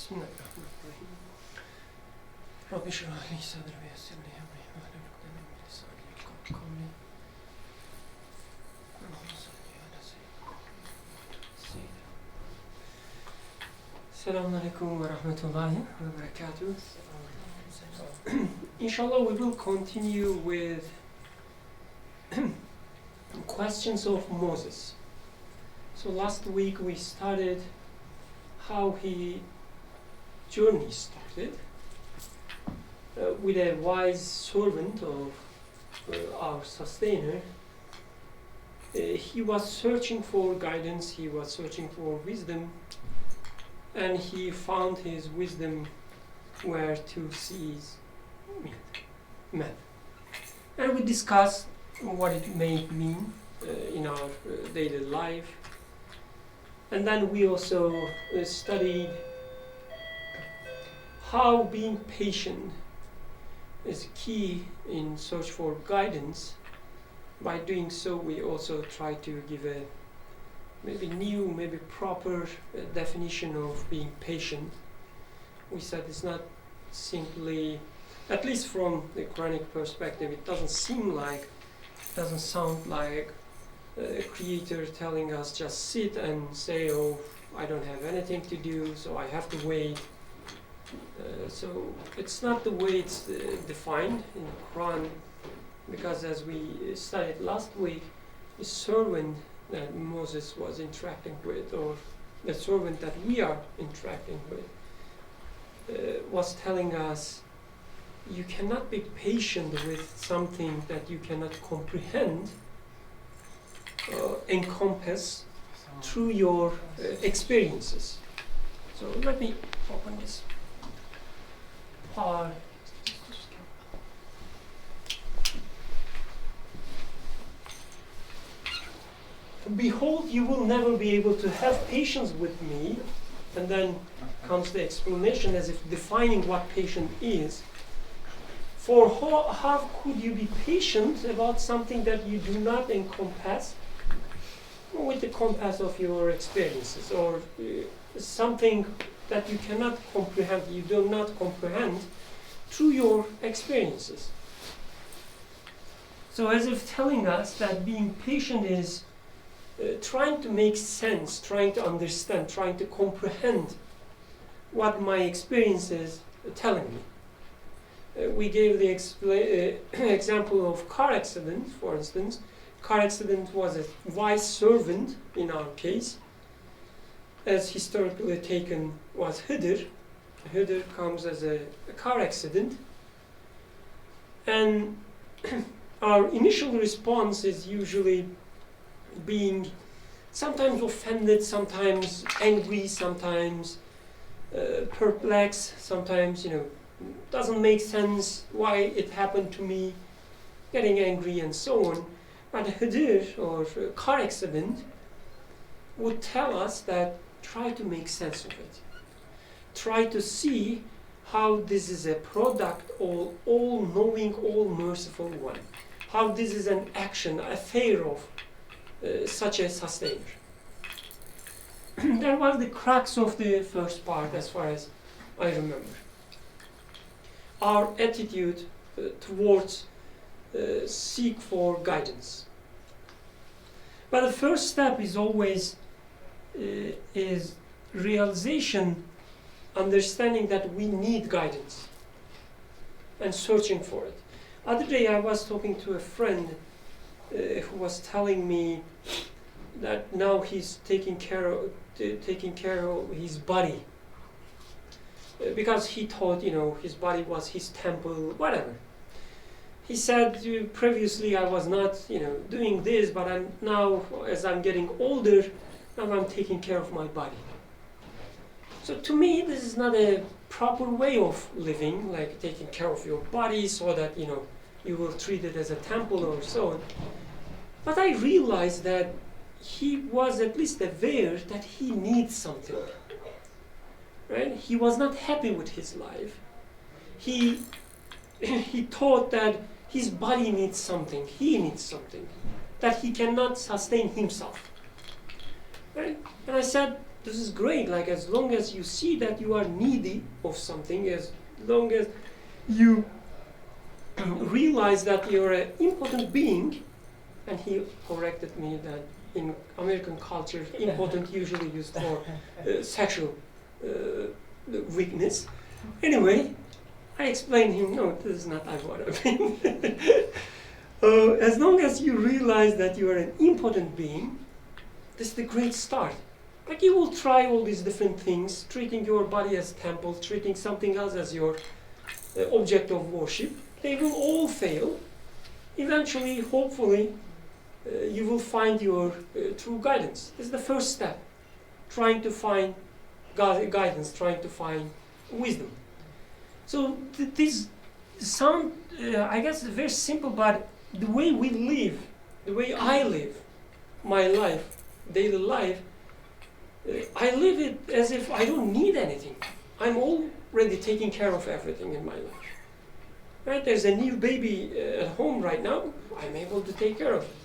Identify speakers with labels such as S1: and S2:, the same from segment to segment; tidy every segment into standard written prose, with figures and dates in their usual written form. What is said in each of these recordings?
S1: بسم الله الرحمن الرحيم رب اشرح لي صدري ويسر لي امري واحلل عقدة من لساني يفقهوا قولي اللهم صل على سيدنا Assalamu alaikum wa rahmatullahi wa barakatuh. Inshallah, we will continue with questions of Moses. So last week we started how his journey started with a wise servant of our sustainer. He was searching for guidance, he was searching for wisdom, and he found his wisdom where to seize men. And we discussed what it may mean in our daily life. And then we also studied how being patient is key in search for guidance. By doing so, we also try to give a maybe new, maybe proper definition of being patient. We said it's not simply, at least from the Quranic perspective, it doesn't sound like a creator telling us just sit and say, oh, I don't have anything to do, so I have to wait. So it's not the way it's defined in the Quran, because as we studied last week, the servant that Moses was interacting with, or the servant that we are interacting with, was telling us you cannot be patient with something that you cannot comprehend, encompass through your experiences. So let me open this part. Behold, you will never be able to have patience with me. And then comes the explanation as if defining what patient is. For how could you be patient about something that you do not encompass with the compass of your experiences, or something that you cannot comprehend, you do not comprehend through your experiences? So as if telling us that being patient is trying to make sense, trying to understand, trying to comprehend what my experience is telling me. We gave the example of car accident, for instance. Car accident was a wise servant in our case, as historically taken was Khidr. Khidr comes as a car accident, and our initial response is usually being sometimes offended, sometimes angry, sometimes perplexed, sometimes doesn't make sense why it happened to me, getting angry and so on. But Khidr, or car accident, would tell us that try to make sense of it. Try to see how this is a product of all-knowing, all-merciful one. How this is an action, affair of such a sustainer. That was the crux of the first part, as far as I remember. Our attitude towards seek for guidance. But the first step is always is realization, understanding that we need guidance and searching for it. Other day I was talking to a friend who was telling me that now he's taking care of his body, because he thought his body was his temple, whatever. He said previously I was not doing this, but I'm now, as I'm getting older, now I'm taking care of my body. So to me this is not a proper way of living, like taking care of your body so that you will treat it as a temple or so on. But I realized that he was at least aware that he needs something. Right? He was not happy with his life. He thought that his body needs something, he needs something, that he cannot sustain himself. Right? And I said, this is great. Like, as long as you see that you are needy of something, as long as you realize that you're an important being, and he corrected me that in American culture, important usually used for sexual weakness. Anyway, I explained him, no, this is not what I mean. As long as you realize that you are an important being, this is the great start. Like, you will try all these different things, treating your body as temple, treating something else as your object of worship. They will all fail. Eventually, hopefully, you will find your true guidance. This is the first step. Trying to find guidance, trying to find wisdom. So this sound, I guess, very simple, but the way we live, the way I live my life, daily life, I live it as if I don't need anything. I'm already taking care of everything in my life. Right? There's a new baby at home right now. I'm able to take care of it.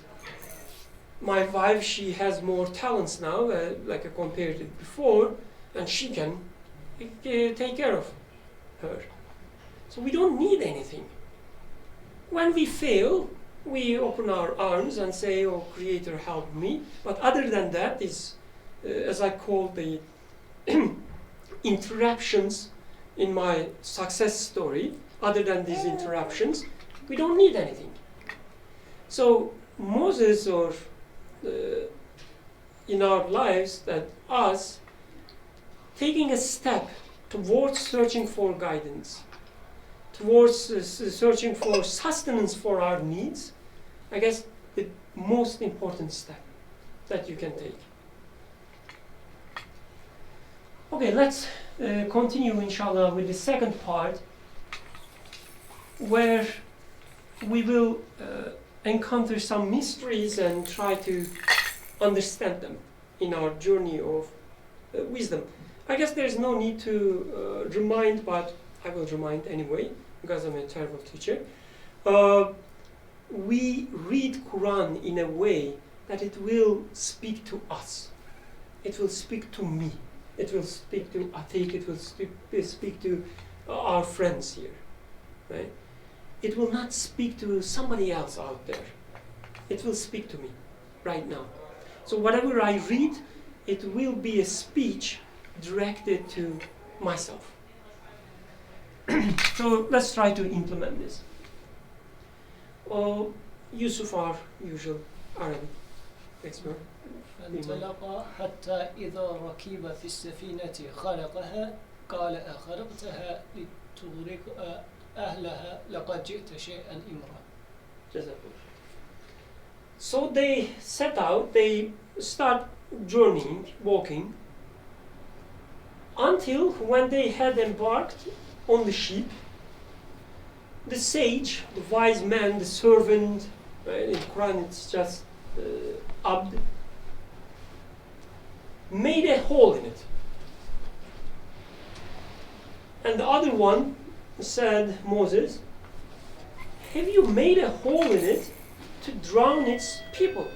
S1: My wife, she has more talents now, like I compared it before, and she can take care of her. So we don't need anything. When we fail, we open our arms and say, oh, Creator, help me. But other than that is, as I call the interruptions in my success story, other than these interruptions, we don't need anything. So Moses, or in our lives, that us taking a step towards searching for guidance, towards searching for sustenance for our needs, I guess the most important step that you can take. Okay, let's continue, inshallah, with the second part, where we will encounter some mysteries and try to understand them in our journey of wisdom. I guess there's no need to remind, but I will remind anyway, because I'm a terrible teacher. We read Qur'an in a way that it will speak to us. It will speak to me. It will speak to Atik. It will speak to our friends here. Right? It will not speak to somebody else out there. It will speak to me right now. So whatever I read, it will be a speech directed to myself. So let's try to implement this. Yusuf, our usual Arabic expert.
S2: فانطلقا حتى إذا ركب في السفينة خرقها قال أخرقتها لتغرق أهلها لقد جئت شيئا إمرا.
S1: So they set out, they start journeying, walking, until when they had embarked on the ship, the sage, the wise man, the servant, right, in Quran it's just Abd, made a hole in it. And the other one said, Moses, have you made a hole in it to drown its people?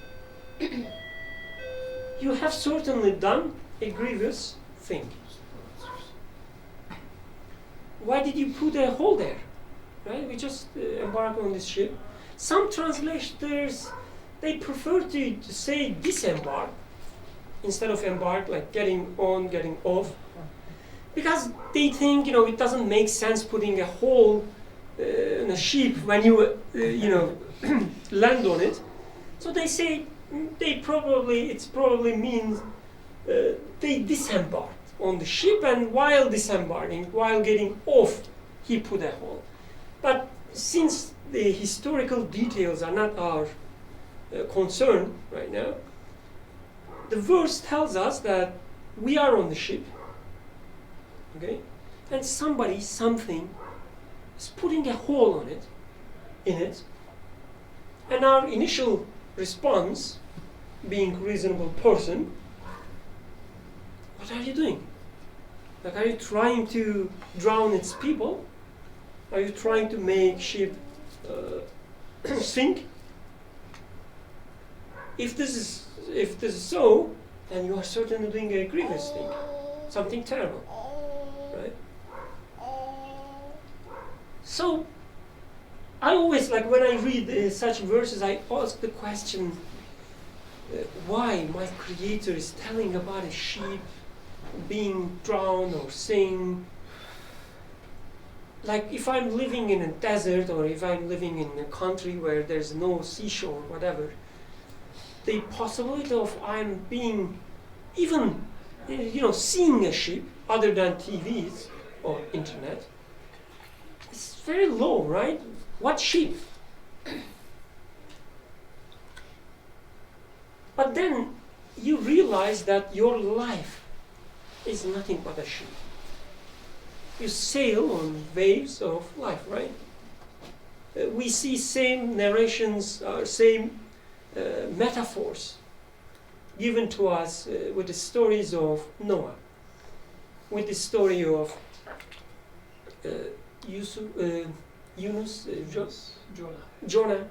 S1: You have certainly done a grievous thing. Why did you put a hole there? Right? We just embarked on this ship. Some translators, they prefer to say disembark instead of embark, like getting on, getting off. Because they think, it doesn't make sense putting a hole in a ship when you, land on it. So they say it probably means they disembarked on the ship, and while disembarking, while getting off, he put a hole. But since the historical details are not our concern right now, the verse tells us that we are on the ship, okay, and something is putting a hole in it, and our initial response, being a reasonable person, what are you doing? Like, are you trying to drown its people? Are you trying to make ship sink? If this is so, then you are certainly doing a grievous thing, something terrible, right? So, I always, like when I read such verses, I ask the question, why my Creator is telling about a sheep being drowned or sinking. Like if I'm living in a desert or if I'm living in a country where there's no seashore, whatever, the possibility of I'm being even, seeing a sheep other than TVs or internet is very low, right? What sheep? But then you realize that your life is nothing but a sheep. You sail on waves of life, right? We see same narrations, same metaphors given to us with the stories of Noah, with the story of Yunus, Jonah.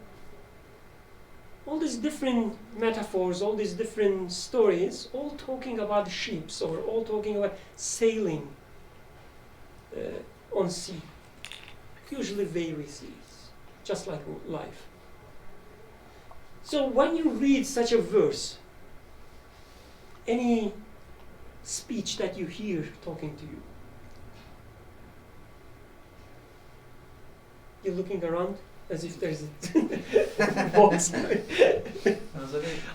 S1: All these different metaphors, all these different stories, all talking about sheep, or all talking about sailing on sea, usually very seas, just like life. So when you read such a verse, any speech that you hear talking to you, you're looking around as if there's a box.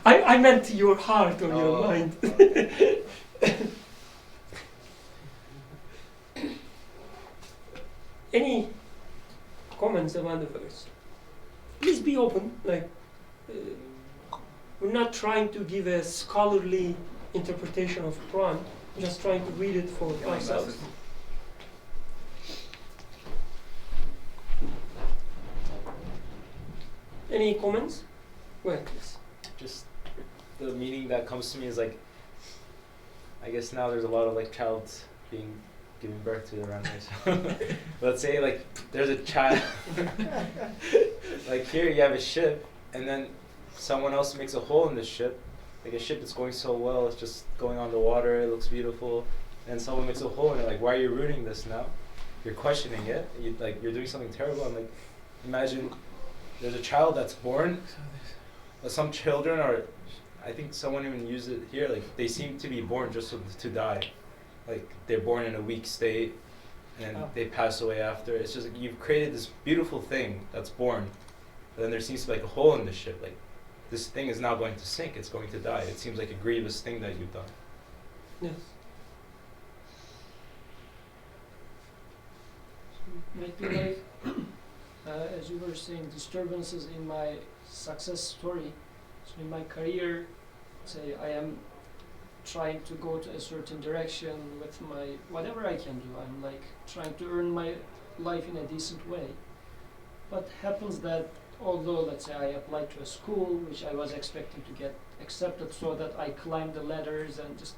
S1: I meant your heart or your mind. Any comments about the verse? Please be open. We're not trying to give a scholarly interpretation of Quran. We're just trying to read it for ourselves. Any comments? Go ahead, please.
S3: Just the meaning that comes to me is like, I guess now there's a lot of like childs being giving birth to around here. So let's say like there's a child, like here you have a ship, and then someone else makes a hole in the ship, like a ship that's going so well, it's just going on the water, it looks beautiful, and someone makes a hole in it, like why are you ruining this now? You're questioning it, you're doing something terrible. I'm like, imagine there's a child that's born, but some children are, I think someone even used it here, like they seem to be born just to die. Like they're born in a weak state and they pass away after. It's just like you've created this beautiful thing that's born, but then there seems to be like a hole in the ship. Like this thing is now going to sink, it's going to die. It seems like a grievous thing that you've done.
S1: Yes.
S2: Maybe like, as you were saying, disturbances in my success story. So in my career, say I am trying to go to a certain direction with my whatever I can do. I'm like trying to earn my life in a decent way. But happens that although let's say I applied to a school which I was expecting to get accepted, so that I climbed the ladders and just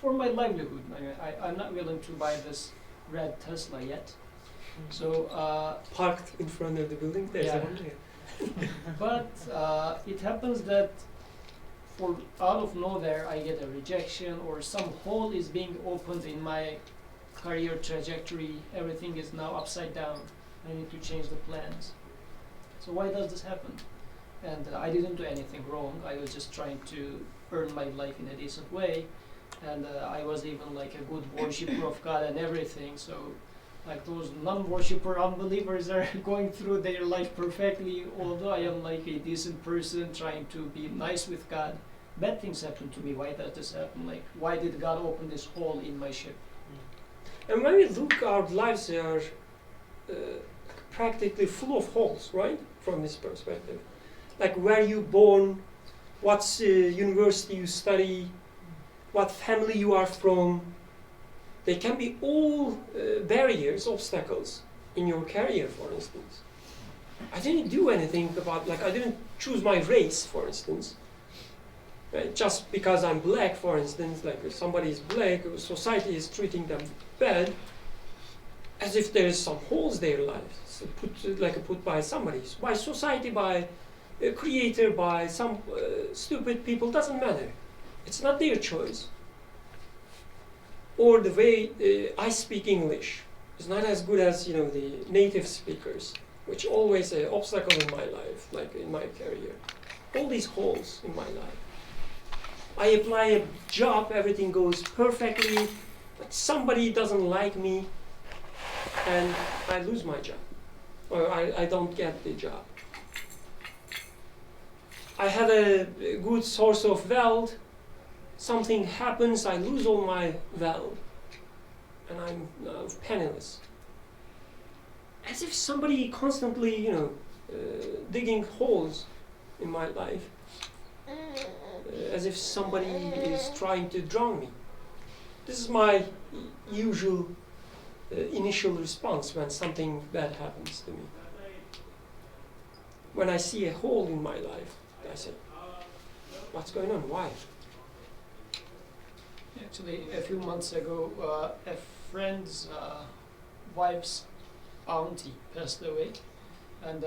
S2: for my livelihood. I'm not willing to buy this red Tesla yet. So
S1: parked in front of the building. There's one there.
S2: But it happens that out of nowhere I get a rejection or some hole is being opened in my career trajectory. Everything is now upside down. I need to change the plans. So why does this happen? And I didn't do anything wrong. I was just trying to earn my life in a decent way. And I was even like a good worshipper of God and everything. So like those non-worshipper unbelievers are going through their life perfectly, although I am like a decent person trying to be nice with God. Bad things happen to me. Why does this happen? Like, why did God open this hole in my ship?
S1: And when we look, our lives are practically full of holes, right? From this perspective. Like where you born, what university you study, what family you are from. They can be all barriers, obstacles in your career, for instance. I didn't do anything about, like I didn't choose my race, for instance. Right? Just because I'm black, for instance, like if somebody is black, society is treating them bad, as if there's some holes in their lives, put by somebody, by society, by a creator, by some stupid people, doesn't matter. It's not their choice. Or the way I speak English is not as good as the native speakers, which always an obstacle in my life, like in my career. All these holes in my life. I apply a job, everything goes perfectly, but somebody doesn't like me, and I lose my job, or I don't get the job. I had a good source of wealth, something happens, I lose all my wealth, and I'm penniless. As if somebody constantly, digging holes in my life, as if somebody is trying to drown me. This is my usual initial response when something bad happens to me. When I see a hole in my life, I say, what's going on? Why?
S2: Actually, a few months ago, a friend's wife's auntie passed away, and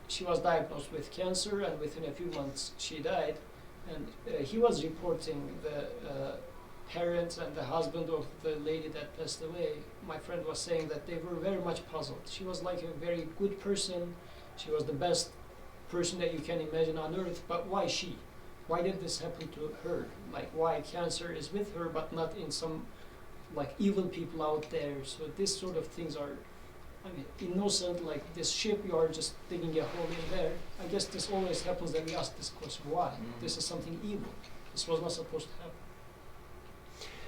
S2: she was diagnosed with cancer, and within a few months she died. And he was reporting the parents and the husband of the lady that passed away. My friend was saying that they were very much puzzled. She was like a very good person. She was the best person that you can imagine on earth, but why she? Why did this happen to her? Like, why cancer is with her but not in some like evil people out there? So this sort of things are, I mean, innocent, like this ship, you are just digging a hole in there. I guess this always happens that we ask this question, why? This is something evil. This was not supposed to happen.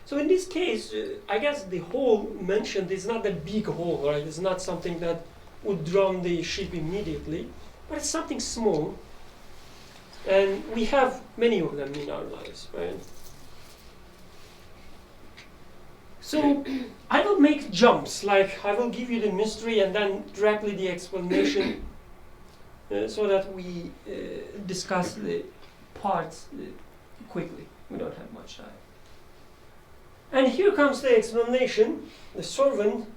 S1: So in this case, I guess the hole mentioned is not a big hole, right? It's not something that would drown the ship immediately, but it's something small. And we have many of them in our lives, right? So I will make jumps, like I will give you the mystery and then directly the explanation so that we discuss the parts quickly. We don't have much time. And here comes the explanation. The servant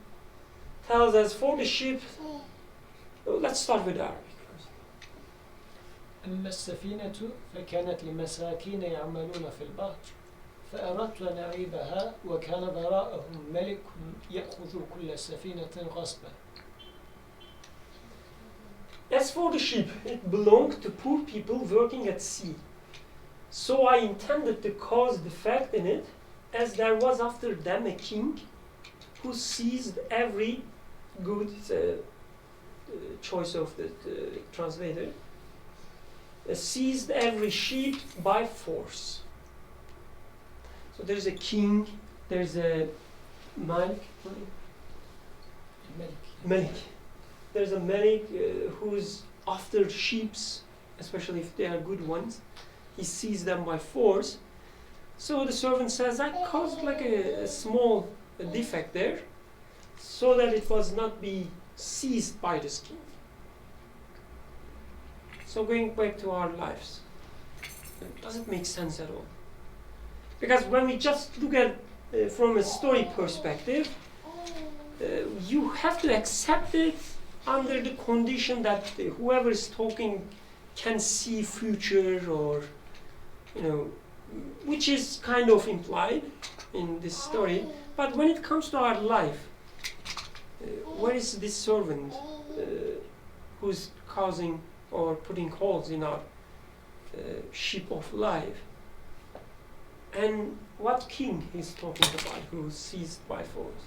S1: tells us for the ship, let's start with Arabic.
S2: أما السفينة فكانت لمساكين يعملون في البحر فأردت أن أعيبها وكان وراءهم ملك يأخذ كل سفينة غصبا.
S1: As for the ship, it belonged to poor people working at sea. So I intended to cause defect in it, as there was after them a king who seized every good, choice of the translator, seized every sheep by force. So there's a king, there's a malik. There's a malik who's after sheep, especially if they are good ones. He seized them by force. So the servant says, I caused like a small defect there, so that it was not be seized by this king. So going back to our lives, it doesn't make sense at all. Because when we just look at from a story perspective, you have to accept it under the condition that whoever is talking can see future, or which is kind of implied in this story. But when it comes to our life, where is this servant who's causing or putting holes in our ship of life? And what king he's talking about who's seized by force?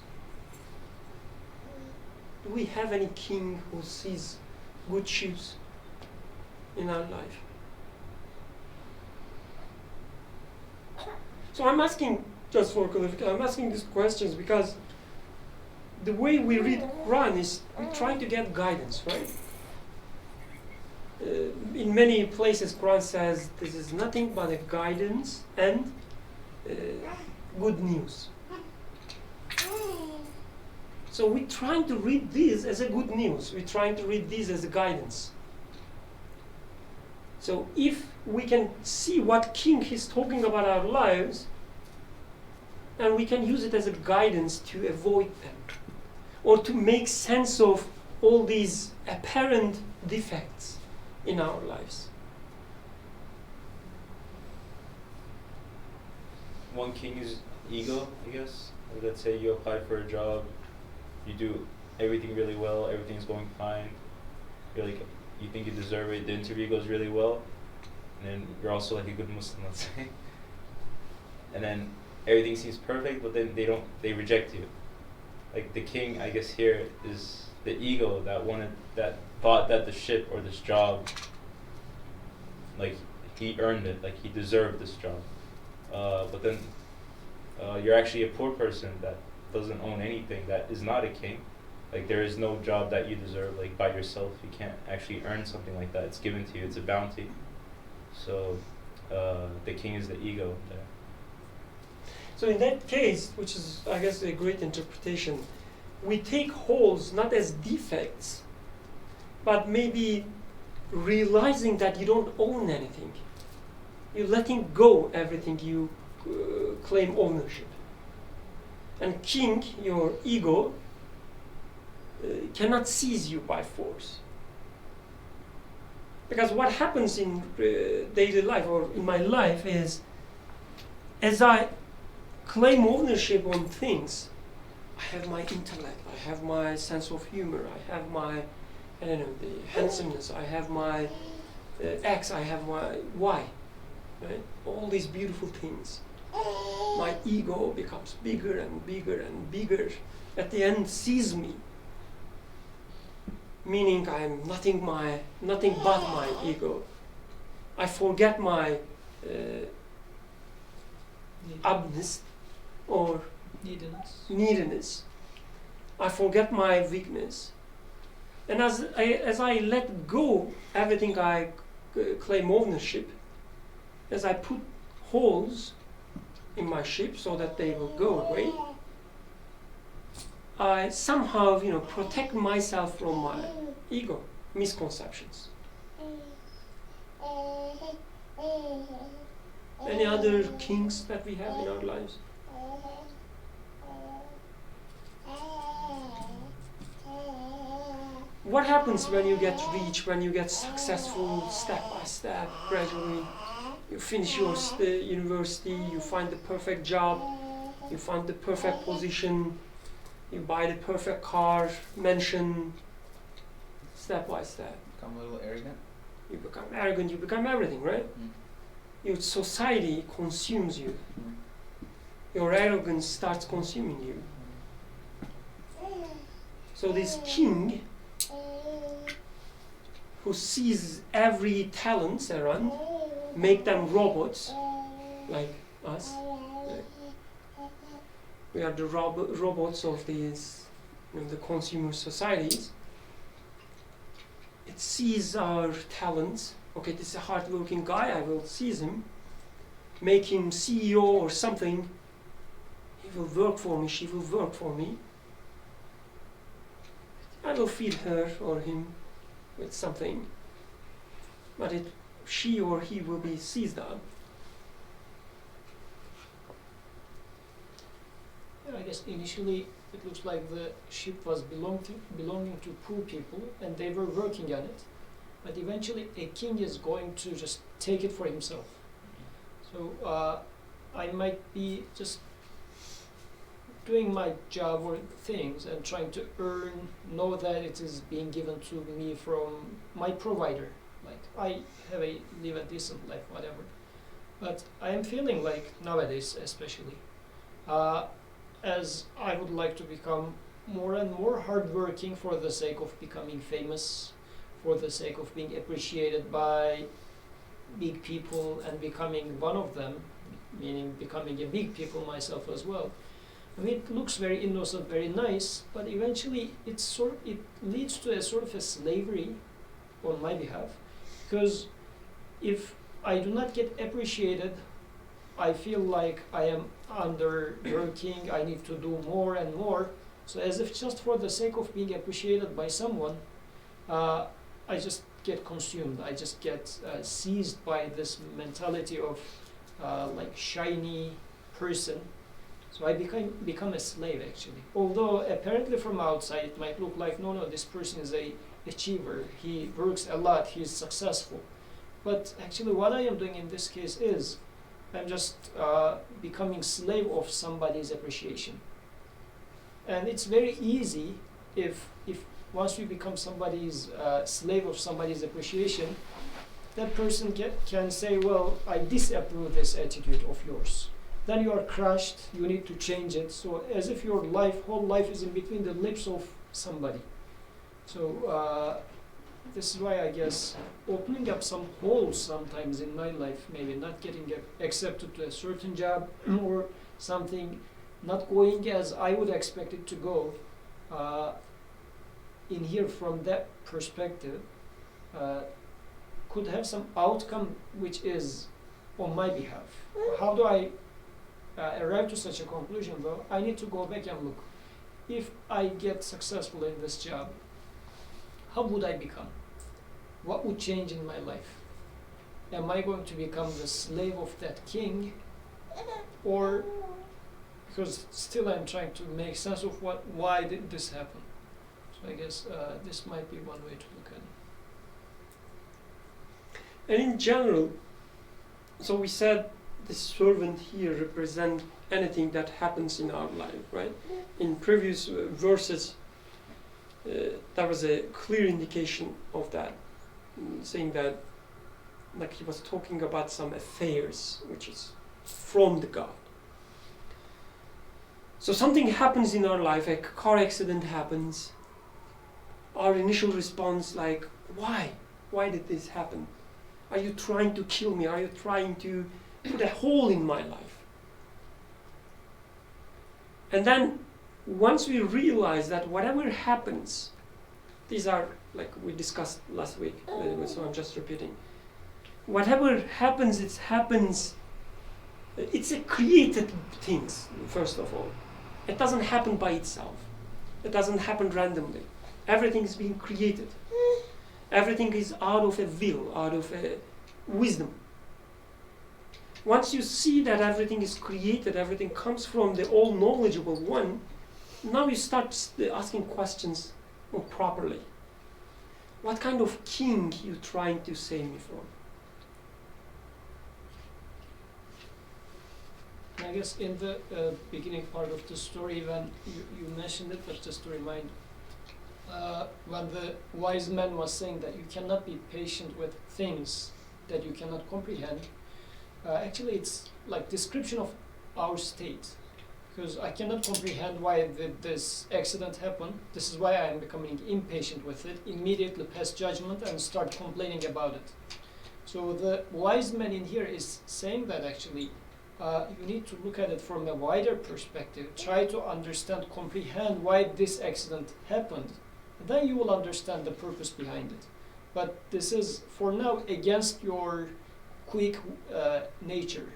S1: Do we have any king who sees good ships in our life? So I'm asking, just for clarification, I'm asking these questions because the way we read Quran is we try to get guidance, right? In many places, Quran says this is nothing but a guidance and good news. So we're trying to read this as a good news. We're trying to read this as a guidance. So if we can see what king he's talking about our lives, and we can use it as a guidance to avoid them, or to make sense of all these apparent defects in our lives.
S3: one king's ego, I guess. Let's say you apply for a job, you do everything really well, everything's going fine. You're like, you think you deserve it. The interview goes really well, and then you're also like a good Muslim, let's say. And then everything seems perfect, but then they reject you. Like the king, I guess here is the ego that thought that the ship or this job, like he earned it, like he deserved this job. But then you're actually a poor person that doesn't own anything, that is not a king. Like there is no job that you deserve, like by yourself. You can't actually earn something like that. It's given to you. It's a bounty. So the king is the ego there.
S1: So in that case, which is, I guess, a great interpretation, we take holes not as defects, but maybe realizing that you don't own anything. You're letting go everything you claim ownership. And king, your ego, cannot seize you by force. Because what happens in daily life or in my life is, as I claim ownership on things, I have my intellect, I have my sense of humor, I have my, I don't know, the handsomeness, I have my X, I have my Y, right? All these beautiful things. My ego becomes bigger and bigger and bigger. At the end, sees me. Meaning I'm nothing but my ego. I forget my abness or neediness. I forget my weakness. And as I let go everything I claim ownership, as I put holes in my ship so that they will go away, I somehow, protect myself from my ego misconceptions. Any other kings that we have in our lives? What happens when you get rich, when you get successful step by step, gradually? You finish your university, you find the perfect job, you find the perfect position, you buy the perfect car, mansion, step by step.
S4: Become a little arrogant.
S1: You become arrogant, you become everything, right? Your society consumes you. Your arrogance starts consuming you. So this king who sees every talent around, make them robots like us. We are the robots of these, the consumer societies. It sees our talents. Okay, this is a hard-working guy. I will seize him, make him CEO or something. He will work for me. She will work for me. I will feed her or him with something, but she or he will be seized on.
S2: I guess initially it looks like the ship was belonging to poor people and they were working on it. But eventually a king is going to just take it for himself. So I might be just doing my job or things and trying to know that it is being given to me from my provider. Like I live a decent life, whatever. But I am feeling like nowadays especially, as I would like to become more and more hardworking for the sake of becoming famous, for the sake of being appreciated by big people and becoming one of them, meaning becoming a big people myself as well. I mean, it looks very innocent, very nice, but eventually it leads to a sort of a slavery on my behalf, because if I do not get appreciated, I feel like I am underworking, I need to do more and more. So as if just for the sake of being appreciated by someone, I just get consumed. I just get seized by this mentality of like shiny person. So I become a slave actually. Although apparently from outside it might look like, no, this person is a achiever. He works a lot, he's successful. But actually what I am doing in this case is, I'm just becoming slave of somebody's appreciation. And it's very easy if once we become somebody's slave of somebody's appreciation, that person can say, well, I disapprove this attitude of yours. Then you are crushed, you need to change it. So as if your whole life is in between the lips of somebody. So this is why I guess opening up some holes sometimes in my life, maybe not getting accepted to a certain job or something not going as I would expect it to go, in here from that perspective, could have some outcome which is on my behalf. How do I arrive to such a conclusion though? I need to go back and look. If I get successful in this job, how would I become? What would change in my life? Am I going to become the slave of that king? Or, because still I'm trying to make sense of why did this happen? So I guess this might be one way to look at it.
S1: And in general, so we said the servant here represents anything that happens in our life, right? In previous verses, there was a clear indication of that, saying that, like he was talking about some affairs, which is from the God. So something happens in our life, a car accident happens. Our initial response, like, why? Why did this happen? Are you trying to kill me? Are you trying to put a hole in my life? And then once we realize that whatever happens, these are like we discussed last week, so I'm just repeating. Whatever happens, it happens, it's a created things, first of all. It doesn't happen by itself. It doesn't happen randomly. Everything is being created. Everything is out of a will, out of a wisdom. Once you see that everything is created, everything comes from the all-knowledgeable one, now you start asking questions more properly. What kind of king you trying to save me from?
S2: I guess in the beginning part of the story, when you mentioned it, but just to remind, when the wise man was saying that you cannot be patient with things that you cannot comprehend, actually it's like description of our state. Because I cannot comprehend why this accident happened. This is why I am becoming impatient with it, immediately pass judgment and start complaining about it. So the wise man in here is saying that actually you need to look at it from a wider perspective, try to understand, comprehend why this accident happened. Then you will understand the purpose behind it. But this is, for now, against your quick nature.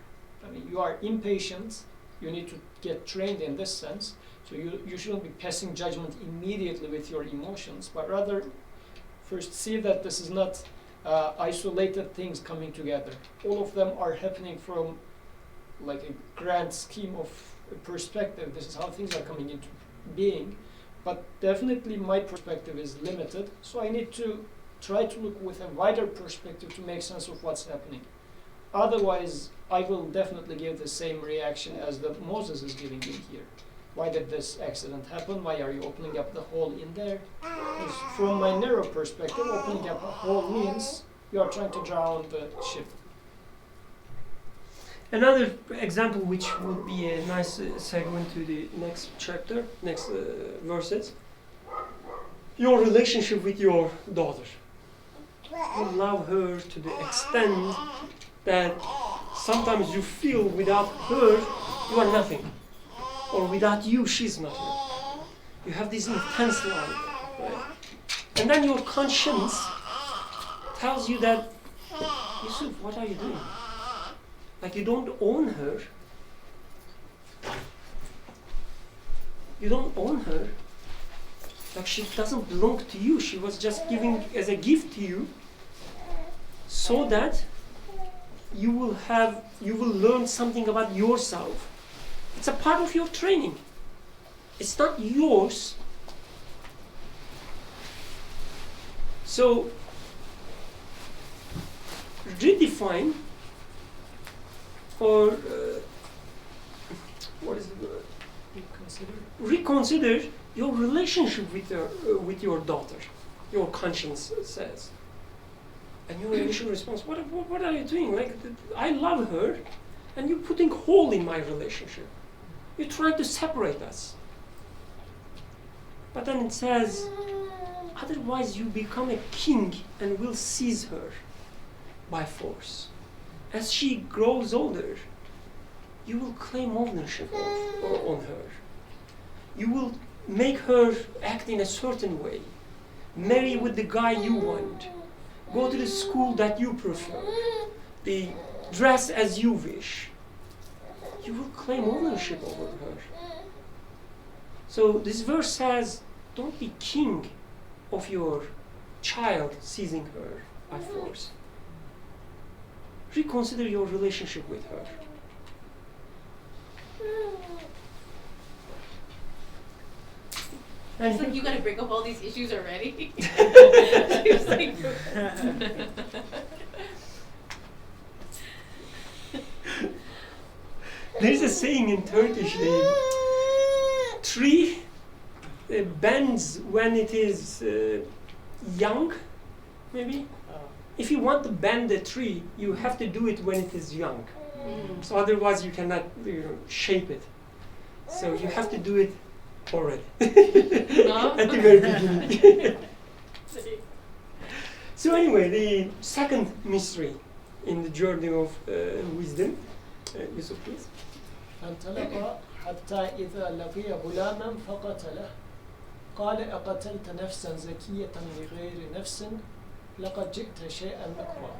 S2: I mean, you are impatient. You need to get trained in this sense. So you shouldn't be passing judgment immediately with your emotions, but rather first see that this is not isolated things coming together. All of them are happening from like a grand scheme of perspective. This is how things are coming into being. But definitely my perspective is limited, so I need to try to look with a wider perspective to make sense of what's happening. Otherwise, I will definitely give the same reaction as that Moses is giving in here. Why did this accident happen? Why are you opening up the hole in there? Because from my narrow perspective, opening up a hole means you are trying to drown the ship.
S1: Another example which would be a nice segue to the next chapter, next verses. Your relationship with your daughter. You love her to the extent that sometimes you feel without her, you are nothing. Or without you, she's nothing. You have this intense love, right? And then your conscience tells you that, Yusuf, what are you doing? Like you don't own her. You don't own her. Like she doesn't belong to you. She was just giving as a gift to you so that you will learn something about yourself. It's a part of your training. It's not yours. So redefine or what is the word? Reconsider your relationship with your daughter, your conscience says. And your initial response, what are you doing? Like, I love her, and you're putting hole in my relationship. You're trying to separate us. But then it says, otherwise you become a king and will seize her by force. As she grows older, you will claim ownership on her. You will make her act in a certain way. Marry with the guy you want. Go to the school that you prefer. The dress as you wish. You will claim ownership over her. So this verse says, don't be king of your child seizing her by force. Reconsider your relationship with her. And
S4: It's like you gotta bring up all these issues already. It's like,
S1: there's a saying in Turkish, the tree bends when it is young, maybe. If you want to bend a tree, you have to do it when it is young. So otherwise you cannot shape it. So you have to do it already.
S4: No?
S1: At the very beginning. So anyway, the second mystery in the journey of wisdom. Yusuf, please.
S2: فانطلق حتى إذا لقي غلاما فقتله قال أقتلت نفسا زكية بغير نفس لقد جئت شيئا نكرا.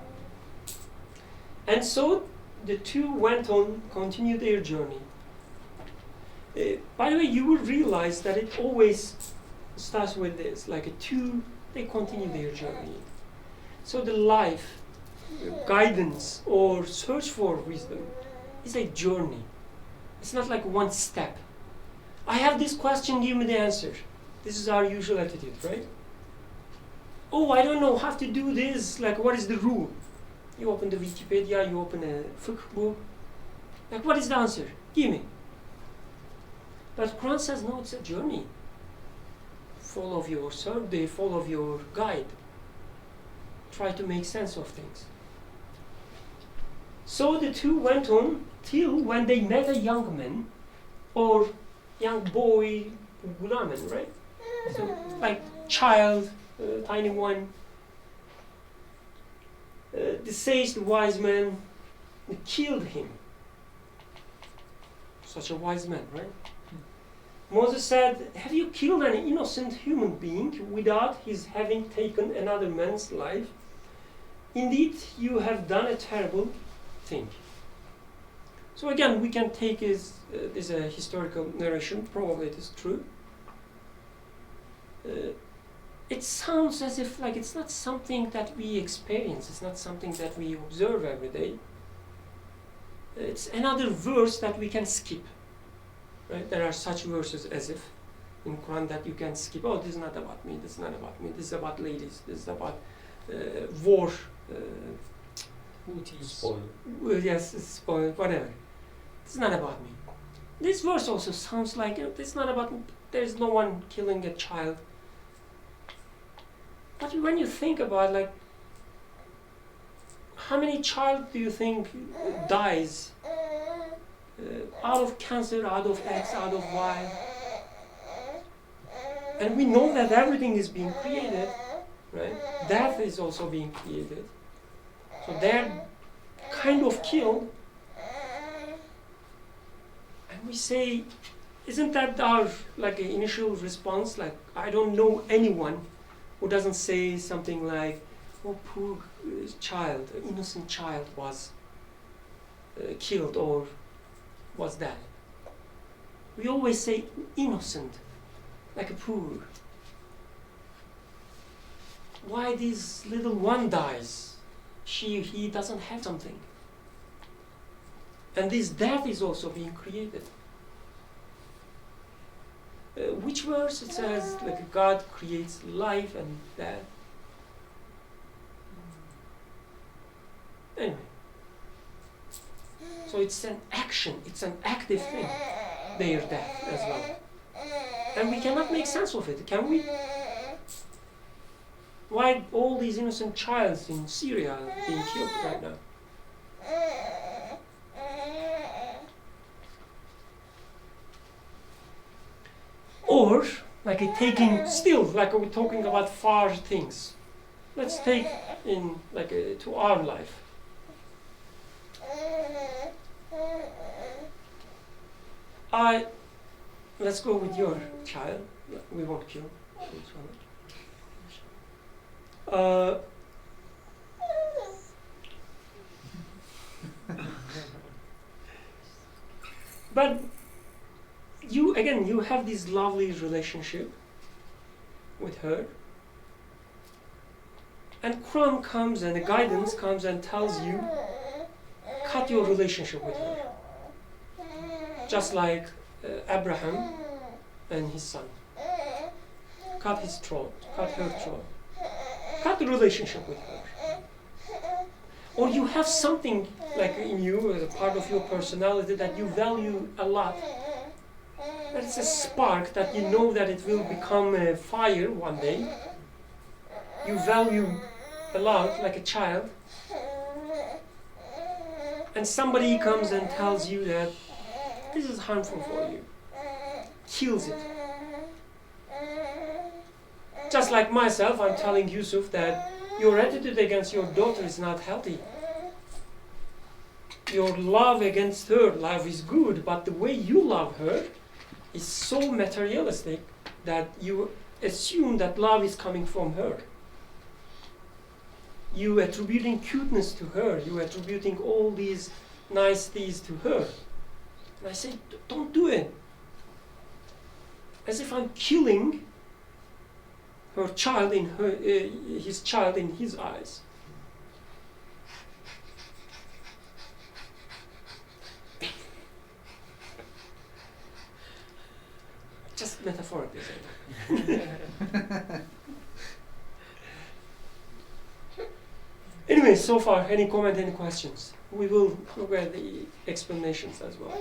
S1: And so the two went on, continued their journey. By the way, you will realize that it always starts with this, like a two, they continue their journey. So the life, guidance, or search for wisdom is a journey. It's not like one step. I have this question, give me the answer. This is our usual attitude, right? Oh, I don't know how to do this, like what is the rule? You open the Wikipedia, you open a fiqh book. Like what is the answer? Give me. But Quran says, no, it's a journey. Follow your survey, follow your guide. Try to make sense of things. So the two went on till when they met a young man, or young boy, gulaman, right? So like child, tiny one. The sage, the wise man, killed him. Such a wise man, right? Moses said, have you killed an innocent human being without his having taken another man's life? Indeed, you have done a terrible thing. So again, we can take this as a historical narration, probably it is true. It sounds as if like it's not something that we experience, it's not something that we observe every day. It's another verse that we can skip. Right? There are such verses as if in Quran that you can skip. Oh, this is not about me, this is not about me, this is about ladies, this is about war.
S3: Spoil.
S1: Yes, spoil, whatever. It's not about me. This verse also sounds like it's not about me. There's no one killing a child. But when you think about like, how many child do you think dies out of cancer, out of X, out of Y? And we know that everything is being created, right? Death is also being created. So they're kind of killed. And we say, isn't that our like initial response? Like, I don't know anyone who doesn't say something like, oh, poor child, innocent child was killed or was dead. We always say innocent, like a poor. Why this little one dies? He doesn't have something. And this death is also being created. Which verse it says like God creates life and death? Anyway. So it's an action, it's an active thing, their death as well. And we cannot make sense of it, can we? Why all these innocent children in Syria are being killed right now? Or, like we're talking about far things. Let's take in to our life. Let's go with your child. We won't kill each other. But you have this lovely relationship with her, and Quran comes and the guidance comes and tells you, cut your relationship with her. Just like Abraham and his son. Cut his throat, cut her throat. Cut the relationship with her. Or you have something like in you, as a part of your personality that you value a lot. That's a spark that you know that it will become a fire one day. You value a lot, like a child. And somebody comes and tells you that this is harmful for you. Kills it. Just like myself, I'm telling Yusuf that your attitude against your daughter is not healthy. Your love against her, love is good, but the way you love her is so materialistic that you assume that love is coming from her. You attributing cuteness to her, you attributing all these nice things to her. And I say, don't do it. As if I'm killing her child in his child in his eyes. Just metaphorically saying. Anyway, so far, any comment, any questions? We will look at the explanations as well.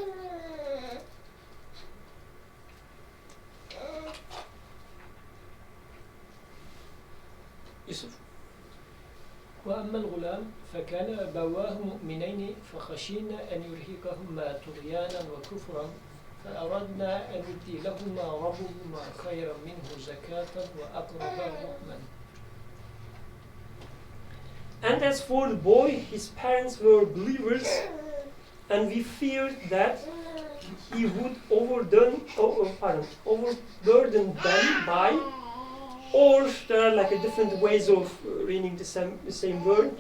S1: Yusuf.
S2: وأما الغلام فكان أبواه مؤمنين فخشينا أن يرهقهما طغيانا وكفرا فأردنا أن يبدلهما ربهما خيرا منه زكاة وأقرب رحما.
S1: And as for the boy, his parents were believers, and we feared that he would overburden them by, or there are like a different ways of reading the same word,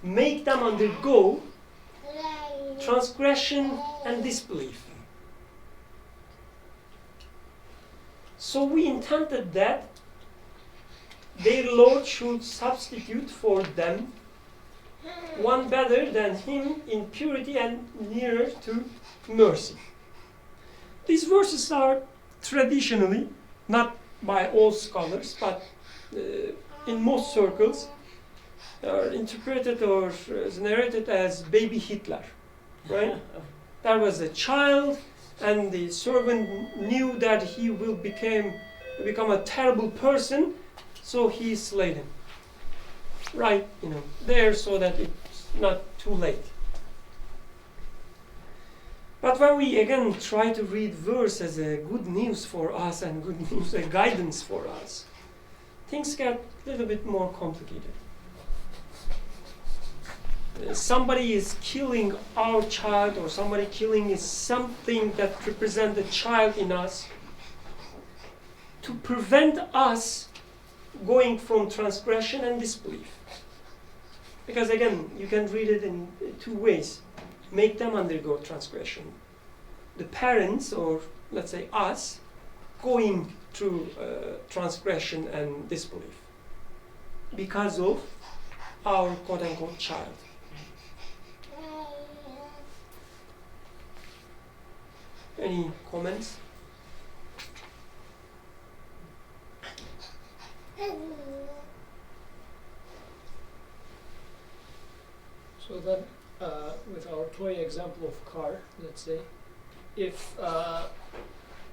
S1: make them undergo transgression and disbelief. So we intended that their Lord should substitute for them one better than him in purity and nearer to mercy. These verses are traditionally, not by all scholars, but in most circles, are interpreted or narrated as baby Hitler, right? There was a child, and the servant knew that he will become a terrible person, so he slayed him. Right, there, so that it's not too late. But when we again try to read verse as a good news for us and good news, a guidance for us, things get a little bit more complicated. Somebody is killing our child, or somebody killing is something that represents the child in us, to prevent us going from transgression and disbelief. Because again, you can read it in two ways. Make them undergo transgression. The parents, or let's say us, going through transgression and disbelief because of our quote-unquote child. Any comments?
S2: So that with our toy example of car, let's say, if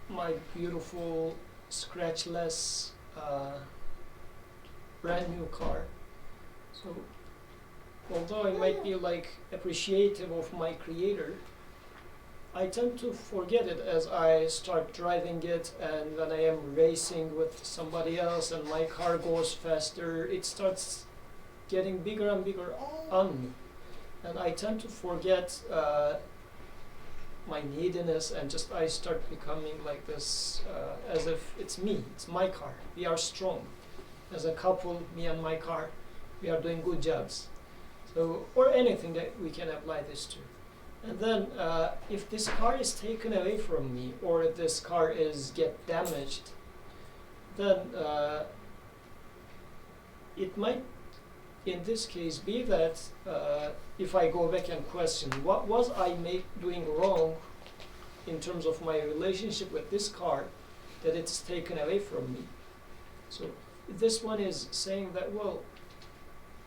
S2: my beautiful, scratchless, brand new car, so although I might be like appreciative of my creator, I tend to forget it as I start driving it, and when I am racing with somebody else and my car goes faster, it starts getting bigger and bigger on me. And I tend to forget my neediness, and just I start becoming like this, as if it's me, it's my car. We are strong. As a couple, me and my car, we are doing good jobs. So, or anything that we can apply this to. And then if this car is taken away from me, or if this car is get damaged, then it might in this case be that if I go back and question what was I doing wrong in terms of my relationship with this car that it's taken away from me. So this one is saying that, well,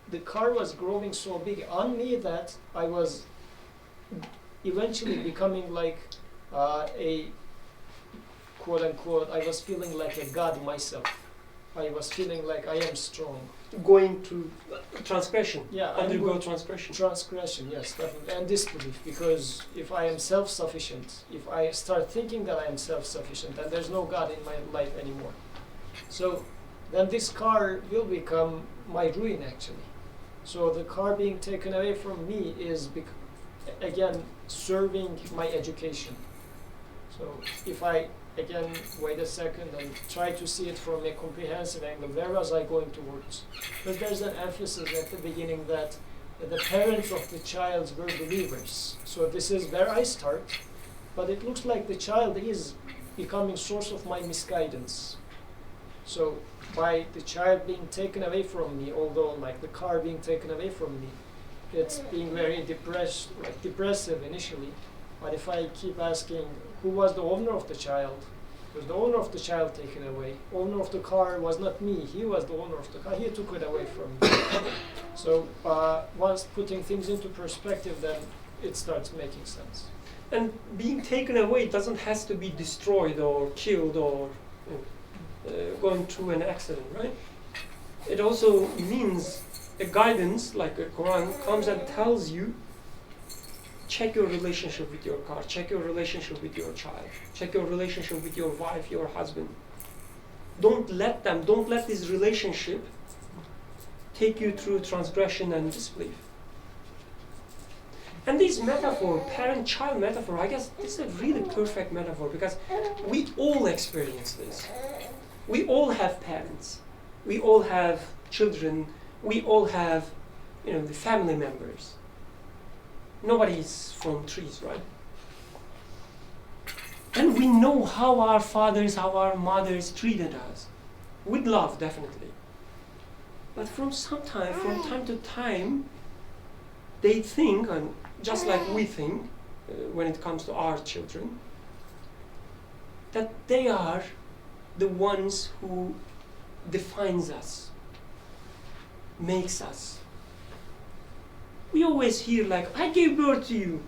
S2: the car was growing so big on me that I was eventually becoming like a quote unquote, I was feeling like a god myself. I was feeling like I am strong.
S1: Going to transgression.
S2: Yeah,
S1: Undergo transgression.
S2: Transgression, yes, definitely. And disbelief, because if I am self-sufficient, if I start thinking that I am self-sufficient, then there's no God in my life anymore. So then this car will become my ruin, actually. So the car being taken away from me is, again, serving my education. So if I, again, wait a second and try to see it from a comprehensive angle, where was I going towards? But there's an emphasis at the beginning that the parents of the child were believers. So this is where I start, but it looks like the child is becoming source of my misguidance. So by the child being taken away from me, although like the car being taken away from me, it's being very depressive initially. But if I keep asking, who was the owner of the child? Was the owner of the child taken away? Owner of the car was not me. He was the owner of the car. He took it away from me. So once putting things into perspective, then it starts making sense.
S1: And being taken away doesn't have to be destroyed or killed or going through an accident, right? It also means a guidance, like a Quran, comes and tells you, check your relationship with your car, check your relationship with your child, check your relationship with your wife, your husband. Don't let this relationship take you through transgression and disbelief. And this metaphor, parent-child metaphor, I guess this is a really perfect metaphor because we all experience this. We all have parents. We all have children. We all have, the family members. Nobody is from trees, right? And we know how our fathers, how our mothers treated us. With love, definitely. But from time to time, they think, and just like we think, when it comes to our children, that they are the ones who defines us, makes us. We always hear like, I gave birth to you,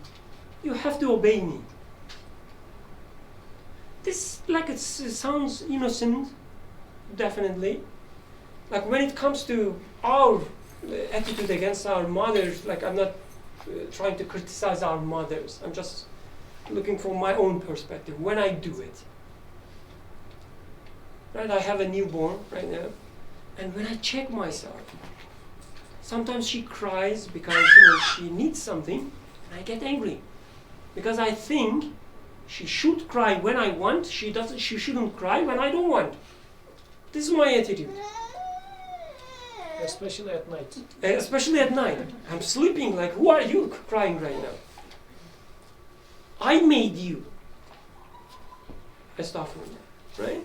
S1: you have to obey me. This, it sounds innocent, definitely. Like when it comes to our attitude against our mothers, I'm not trying to criticize our mothers, I'm just looking from my own perspective, when I do it. Right, I have a newborn right now, and when I check myself, sometimes she cries because she needs something, and I get angry because I think she should cry when I want. She shouldn't cry when I don't want. This is my attitude.
S2: Especially at night.
S1: Especially at night. I'm sleeping. Who are you crying right now? I made you. Astaghfirullah, right?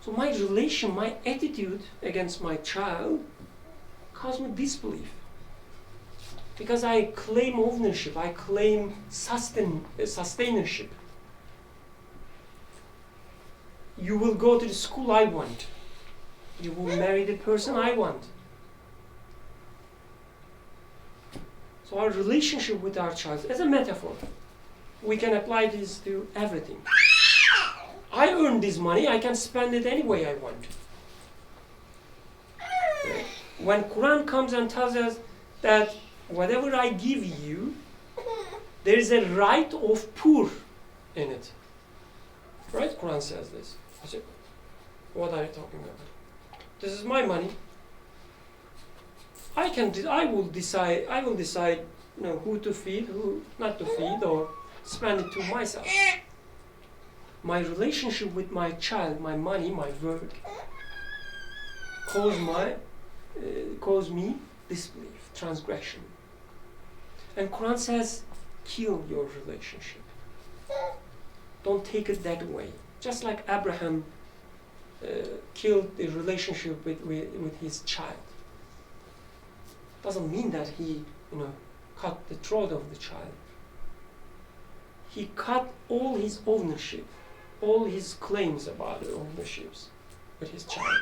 S1: So my relation, my attitude against my child cause me disbelief. Because I claim ownership, I claim sustainership. You will go to the school I want. You will marry the person I want. So our relationship with our child, as a metaphor, we can apply this to everything. I earn this money, I can spend it any way I want. When Quran comes and tells us that whatever I give you, there is a right of poor in it. Right? Quran says this. I said, what are you talking about? This is my money. I will decide, who to feed, who not to feed, or spend it to myself. My relationship with my child, my money, my work, cause me disbelief, transgression. And Quran says, kill your relationship. Don't take it that way. Just like Abraham killed the relationship with his child. Doesn't mean that he, cut the throat of the child. He cut all his ownership, all his claims about the ownerships with his child.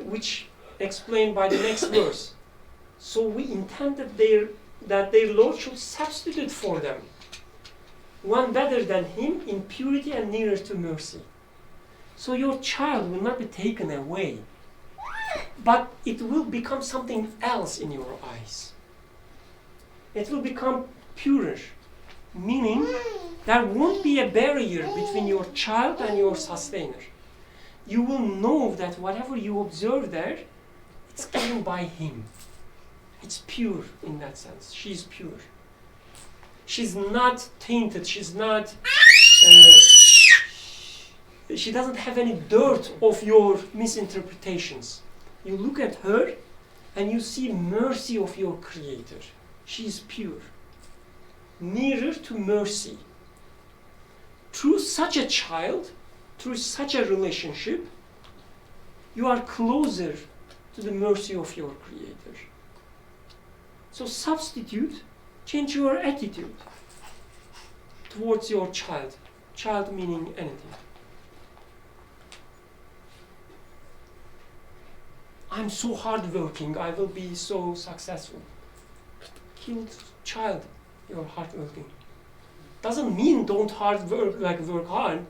S1: Which explained by the next verse. So we intended that their Lord should substitute for them one better than him in purity and nearer to mercy. So your child will not be taken away, but it will become something else in your eyes. It will become purer, meaning there won't be a barrier between your child and your sustainer. You will know that whatever you observe there, it's given by him. It's pure in that sense. She's pure. She's not tainted. She's not. She doesn't have any dirt of your misinterpretations. You look at her and you see mercy of your Creator. She's pure. Nearer to mercy. Through such a child, through such a relationship, you are closer to the mercy of your Creator. So substitute, change your attitude towards your child. Child meaning anything. I'm so hardworking, I will be so successful. Kill child, you're hardworking. Doesn't mean don't work hard.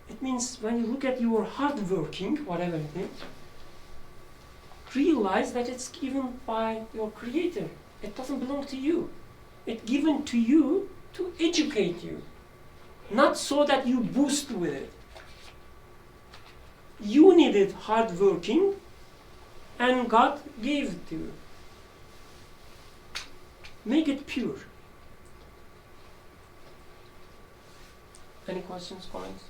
S1: It means when you look at your hardworking, whatever it is, realize that it's given by your Creator. It doesn't belong to you. It's given to you to educate you, not so that you boost with it. You needed hardworking, and God gave it to you. Make it pure. Any questions, comments?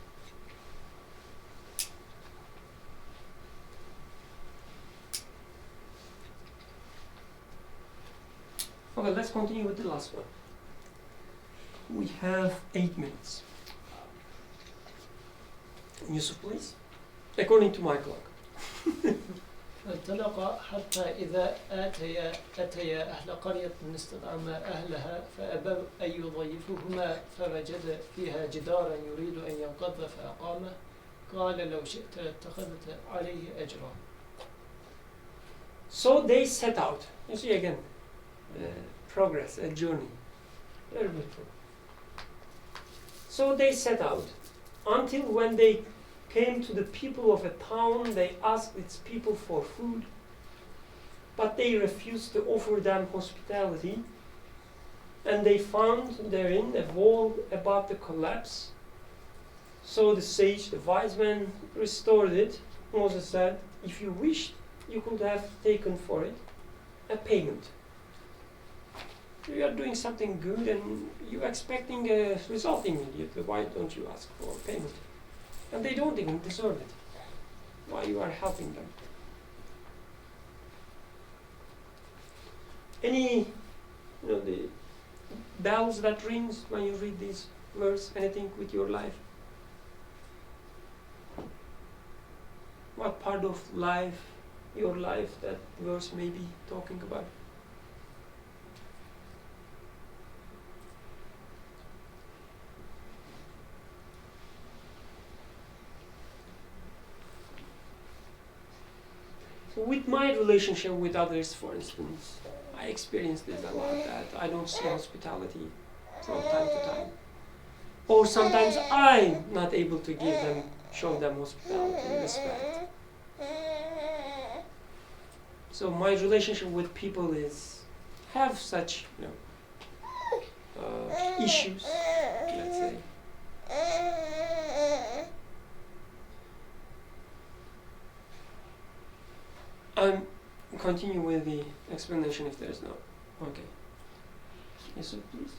S1: Okay, let's continue with the last one. We have 8 minutes. Yusuf, please. According to my clock.
S2: فانطلق حتى إذا أتيا أهل قرية استطعما أهلها فأبوا أن يضيفوهما فوجد فيها جدارا يريد أن ينقض فأقامه قال لو شئت اتخذت عليه أجرا.
S1: So they set out. You see again, progress, a journey. Very beautiful. So they set out until when they came to the people of a town, they asked its people for food, but they refused to offer them hospitality, and they found therein a wall about to collapse. So the sage, the wise man, restored it. Moses said, if you wished, you could have taken for it a payment. You are doing something good and you're expecting a result immediately. Why don't you ask for payment? And they don't even deserve it. Why you are helping them? Any, the bells that rings when you read this verse? Anything with your life? What part of life, your life, that verse may be talking about? So with my relationship with others, for instance, I experience this a lot, that I don't see hospitality from time to time. Or sometimes I'm not able to show them hospitality, respect. So my relationship with people have such, issues, let's say. I'm continue with the explanation if there's no. Okay. Yes, sir, please.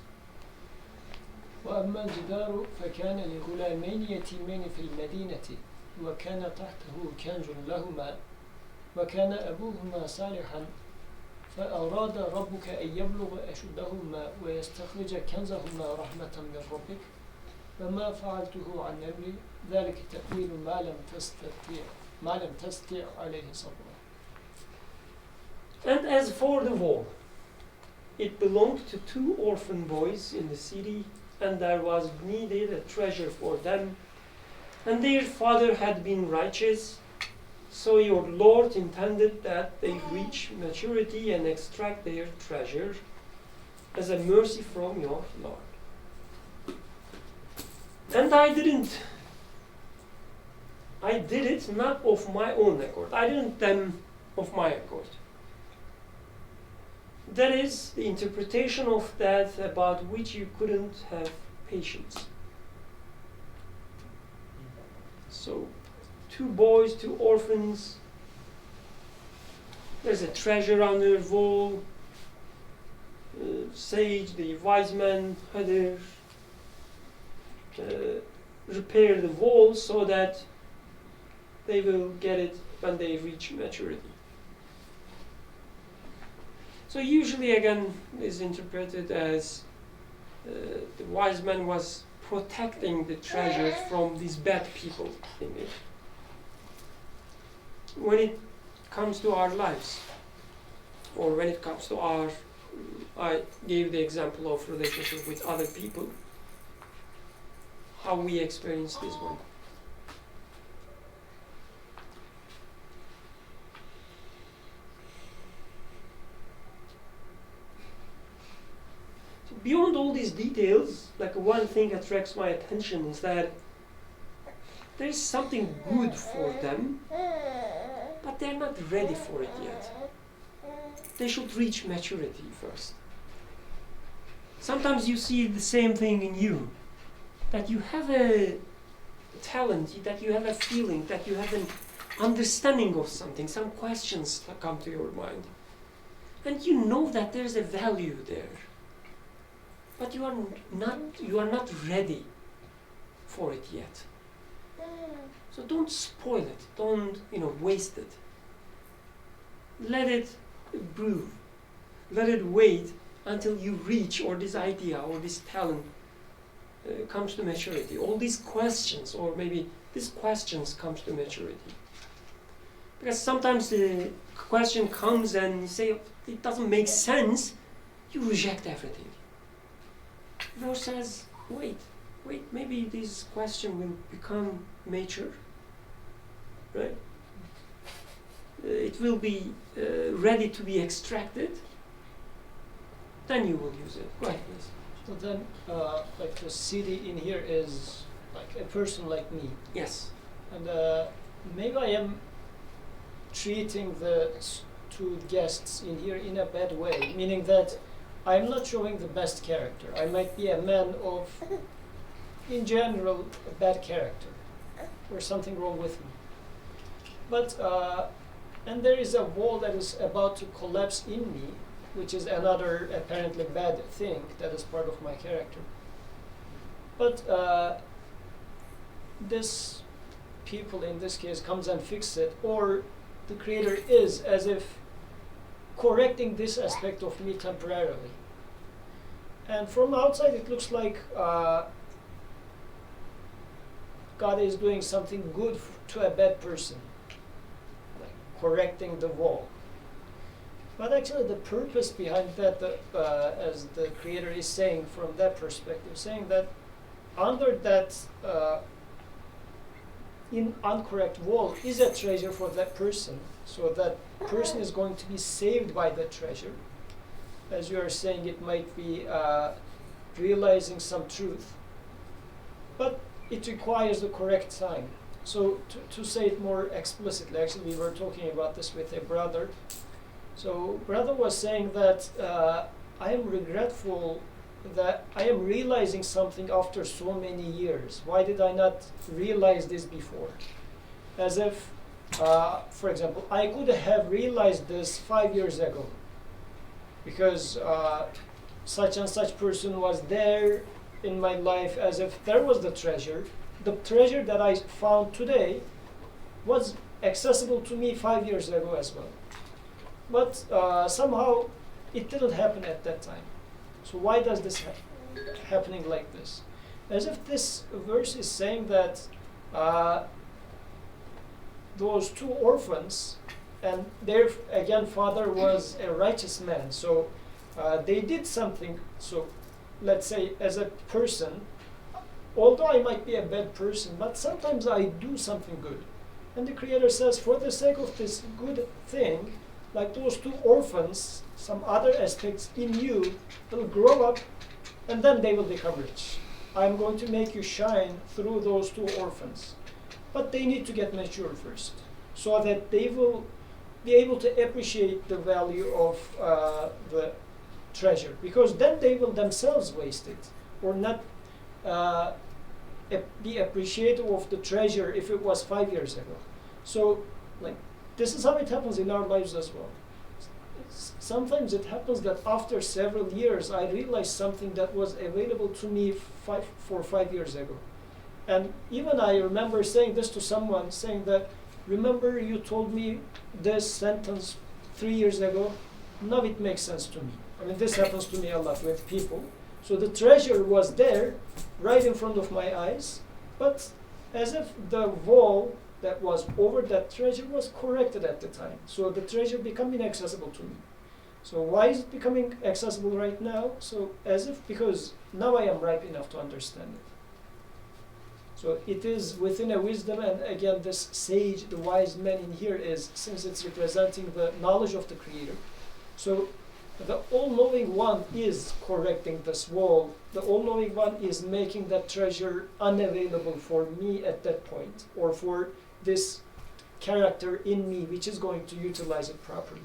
S2: وأما الجدار فكان لغلامين يتيمين في المدينة وكان تحته كنز لهما وكان أبوهما صالحا فأراد ربك أن يبلغ أشدهما ويستخرج كنزهما رحمة من ربك وما فعلته عن أمري ذلك تأويل ما لم تستطع عليه صبرا.
S1: And as for the wall, it belonged to 2 orphan boys in the city, and there was needed a treasure for them, and their father had been righteous, so your Lord intended that they reach maturity and extract their treasure as a mercy from your Lord. And I did it not of my own accord. I didn't them of my accord. That is the interpretation of that about which you couldn't have patience. So, 2 boys, 2 orphans. There's a treasure on their wall. Sage, the wise man, Khidr, repair the wall so that they will get it when they reach maturity. So usually again is interpreted as the wise man was protecting the treasure from these bad people in it. When it comes to our lives, or when it comes to I gave the example of relationship with other people, how we experience this one. Beyond all these details, like one thing attracts my attention is that there is something good for them, but they're not ready for it yet. They should reach maturity first. Sometimes you see the same thing in you, that you have a talent, that you have a feeling, that you have an understanding of something, some questions that come to your mind. And you know that there's a value there. But you are not ready for it yet. So don't spoil it. Don't waste it. Let it brew. Let it wait until you reach, or this idea or this talent comes to maturity. All these questions, or maybe these questions comes to maturity. Because sometimes the question comes and you say it doesn't make sense. You reject everything. Verse says, wait, maybe this question will become mature, right? It will be ready to be extracted, then you will use it. Right, please.
S2: So then, like the city in here is like a person like me.
S1: Yes.
S2: And maybe I am treating the 2 guests in here in a bad way, meaning that I'm not showing the best character. I might be a man of, in general, a bad character. There's something wrong with me. But, and there is a wall that is about to collapse in me, which is another apparently bad thing that is part of my character. But this people in this case comes and fixes it, or the creator is as if correcting this aspect of me temporarily. And from outside it looks like God is doing something good to a bad person, like correcting the wall. But actually the purpose behind that, as the creator is saying from that perspective, saying that under that incorrect wall is a treasure for that person. So that person is going to be saved by that treasure. As you are saying, it might be realizing some truth, but it requires the correct time. So to say it more explicitly, actually we were talking about this with a brother. So brother was saying that I am regretful that I am realizing something after so many years. Why did I not realize this before? As if, for example, I could have realized this 5 years ago because such and such person was there in my life, as if there was the treasure. The treasure that I found today was accessible to me 5 years ago as well. But somehow it didn't happen at that time. So why does this happening like this? As if this verse is saying that those two orphans, and their again father was a righteous man, so they did something. So let's say as a person, although I might be a bad person, but sometimes I do something good. And the Creator says, for the sake of this good thing, like those two orphans, some other aspects in you will grow up and then they will become rich. I'm going to make you shine through those two orphans. But they need to get mature first, so that they will be able to appreciate the value of the treasure, because then they will themselves waste it or not be appreciative of the treasure if it was 5 years ago. So like this is how it happens in our lives as well. Sometimes it happens that after several years I realize something that was available to me 5 years ago. And even I remember saying this to someone, saying that, remember you told me this sentence 3 years ago? Now it makes sense to me. I mean, this happens to me a lot with people. So the treasure was there, right in front of my eyes, but as if the wall that was over that treasure was corrected at the time. So the treasure became inaccessible to me. So why is it becoming accessible right now? So as if because now I am ripe enough to understand it. So it is within a wisdom, and again this sage, the wise man in here is, since it's representing the knowledge of the Creator. So the all-knowing one is correcting this wall. The all-knowing one is making that treasure unavailable for me at that point, or for this character in me which is going to utilize it properly.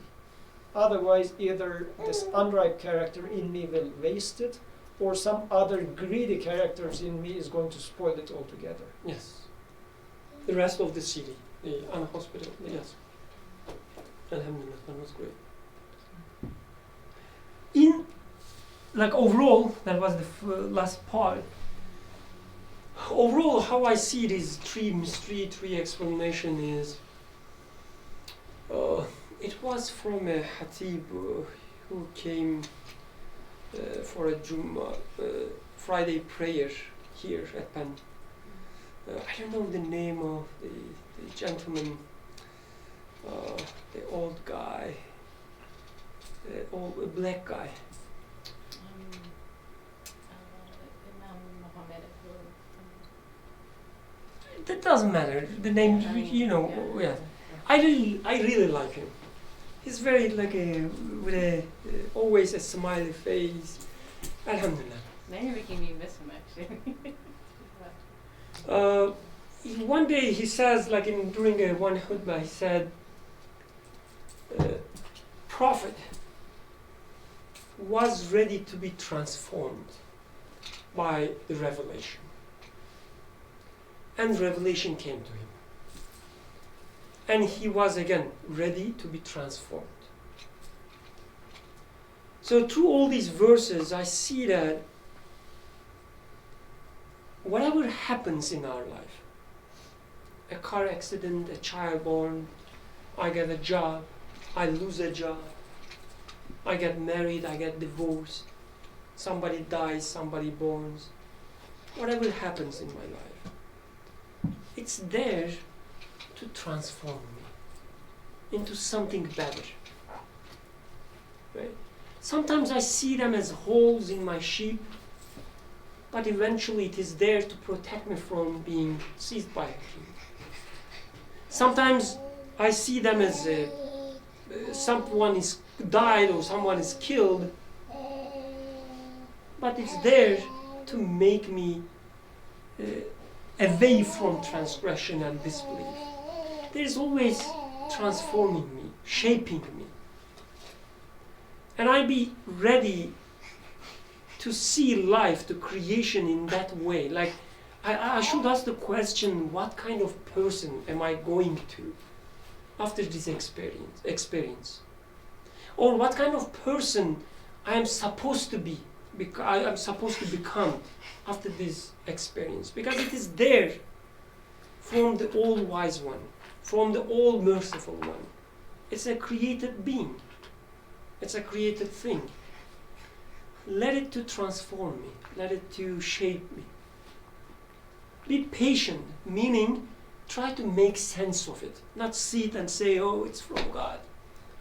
S2: Otherwise, either this unripe character in me will waste it, or some other greedy characters in me is going to spoil it altogether.
S1: Yes. The rest of the city, the hospital, yes. Alhamdulillah, that was great. In, like overall, that was the last part. Overall, how I see these three explanation is, it was from a Hatib who came for a Jummah, Friday prayer here at Penn. I don't know the name of the gentleman, the old guy, the old black guy. That doesn't matter. The name, you know, yeah. I really like him. He's very like with a always a smiley face. Alhamdulillah.
S4: Now you're making me miss him actually.
S1: One day he says, like during one khutbah, he said, Prophet was ready to be transformed by the revelation. And revelation came to him. And he was again ready to be transformed. So through all these verses, I see that whatever happens in our life, a car accident, a child born, I get a job, I lose a job, I get married, I get divorced, somebody dies, somebody borns, whatever happens in my life, it's there to transform me into something better. Right? Sometimes I see them as holes in my sheep, but eventually it is there to protect me from being seized by a king. Sometimes I see them as someone is died or someone is killed, but it's there to make me away from transgression and disbelief. There is always transforming me, shaping me. And I be ready to see life, the creation in that way. Like, I should ask the question, what kind of person am I going to after this experience? Or what kind of person I am supposed to be, I am supposed to become after this experience? Because it is there from the all-wise one, from the all-merciful one. It's a created being. It's a created thing. Let it to transform me. Let it to shape me. Be patient, meaning try to make sense of it. Not sit and say, oh, it's from God.